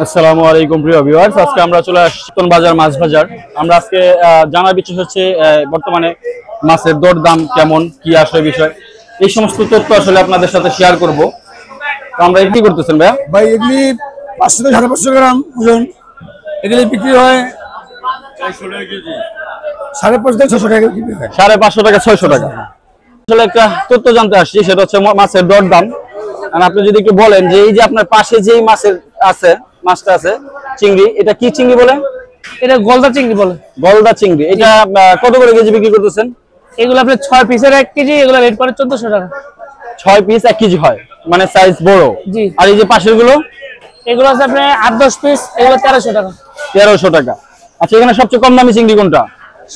আসসালামু আলাইকুম প্রিয় ভিউয়ার্স, আজকে আমরা চলে আসছি বাজার মাছ বাজার। আমরা আজকে জানার বিষয় হচ্ছে বর্তমানে মাছের দর দাম কেমন, কি আসলে বিষয়, এই সমস্ত তথ্য আসলে আপনাদের সাথে শেয়ার করব। তো আমরা কি করতেছেন ভাইয়া? ভাই এগুলি 500 থেকে 550 গ্রাম ওজন, এগুলি বিক্রি হয় 550 থেকে 600 টাকা বিক্রি হয়। 550 টাকা 600 টাকা। আসলে একটা তথ্য জানতে আসছি, সেটা হচ্ছে মাছের দর দাম। আর আপনি যদি একটু বলেন যে এই যে আপনার পাশে যেই মাছের আছে, মাছটা আছে চিংড়ি, এটা কি চিংড়ি বলে? এটা গলদা চিংড়ি বলে। গলদা চিংড়ি। এটা কত করে কেজি বিক্রি করতেছেন? এগুলো আপনি 6 পিসের 1 কেজি, এগুলো রেট পড়ে 1400 টাকা। 6 পিস 1 কেজি হয়, মানে সাইজ বড়। জি। আর এই যে পাশের গুলো, এগুলো আছে আপনি 8-10 পিস, এগুলো 1300 টাকা। 1300 টাকা। আচ্ছা, এখানে সবচেয়ে কম দামি চিংড়ি কোনটা?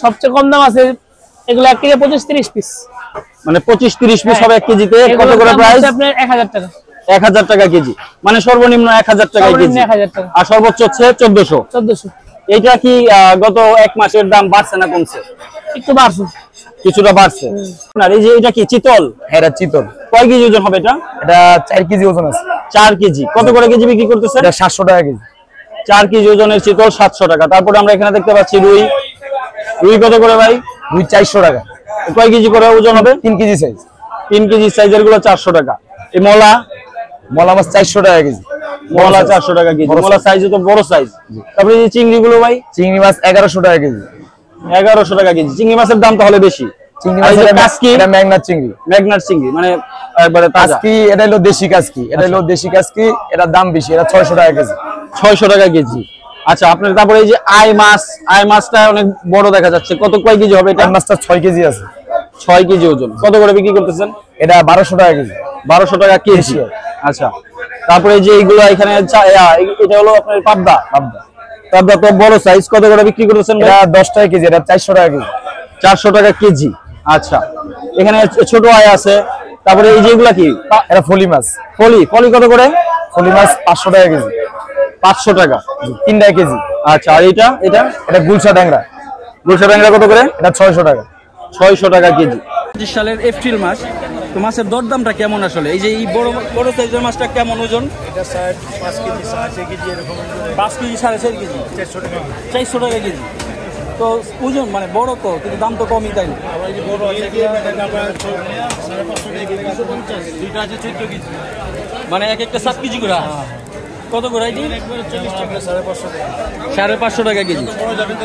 সবচেয়ে কম দাম আছে এগুলো 1 কেজি 25-30 পিস, মানে 25-30 পিস হবে 1 কেজিতে। কত করে প্রাইস? আপনার 1000 টাকা। 1000 টাকা কেজি, মানে সর্বনিম্ন 1000 টাকা কেজি, 1000 টাকা। আর সর্বোচ্চ হচ্ছে 1400। এটা কি গত 1 মাসের দাম বাড়ছে না কমছে? একটু বাড়ছে, কিছুটা বাড়ছে। আর এই যে এটা কি চিতল? হ্যাঁ, চিতল। কয় কেজি ওজন হবে এটা? এটা 4 কেজি ওজন আছে। 4 কেজি। কত করে কেজি বিক্রি করতেছে? এটা 700 টাকা কেজি। 4 কেজি ওজনের চিতল 700 টাকা। তারপরে আমরা এখানে দেখতে পাচ্ছি রুই। রুই কত করে ভাই? রুই 400 টাকা। কয় কেজি করে ওজন হবে? 3 কেজি সাইজ। 3 কেজি সাইজের গুলো 400 টাকা। এই মলা? মলা মাছ 400 টাকা কেজি। মলা 400 টাকা কেজি। মলা সাইজ তো বড় সাইজ। তারপরে এই চিংড়ি গুলো ভাই? চিংড়ি মাছ 1100 টাকা কেজি। 1100 টাকা কেজি। চিংড়ি মাছের দাম তাহলে বেশি। চিংড়ি মাছের কাসকি, এটা ম্যাগনার চিংড়ি। ম্যাগনার চিংড়ি মানে একবারে তাজা। কাসকি, এটা হলো দেশি কাসকি। এটা হলো দেশি কাসকি, এটার দাম বেশি, এটা 600 টাকা কেজি। 600 টাকা কেজি। আচ্ছা, আপনার তারপরে এই যে আই মাছটা অনেক বড় দেখা যাচ্ছে। কয় কেজি হবে এটা? মাছটা 6 কেজি আছে। 6 কেজি ওজন। কত করে বিক্রি করতেছেন? এটা 1200 টাকা কেজি। 1200 টাকা কেজি। আচ্ছা, তারপরে যে এইগুলো এখানে এটা হলো আপনার পাবদা। পাবদা তো বড় সাইজ। কত করে বিক্রি করতেছেন? এটা 10 টাকা কেজি, এটা 400 টাকা কেজি। 400 টাকা কেজি। আচ্ছা, এখানে ছোট আয় আছে। তারপরে এই যেগুলা কি? এটা ফলি মাছ। ফলি কত করে? ফলি মাছ 500 টাকা কেজি। 500 টাকা 3 টাকা কেজি। আচ্ছা, আর এটা গুলশা ট্যাংরা। গুলশা ট্যাংরা কত করে? এটা 600 টাকা। 600 টাকা কেজি। 25 সালের এপ্রিল মাস। তো মাছের দরদামটা কেমন আসলে? এই যে এই বড় সাইজের মাছটা কেমন ওজন? এটা 5 কেজি 6 কেজি এরকম। 5 কেজি 4.5 কেজি 400 টাকা। 400 টাকা কেজি। তো ওজন মানে বড় তো, কিন্তু দাম তো কমই, তাই না? আবার এই যে বড় আছে এটা আমরা 550 টাকা কেজি 250। দুইটা আছে 14 কেজি। মানে একটা 7 কেজি করে। কত করে? 40 টাকা 550 টাকা। 550 টাকা কেজি। বড় যাবে তো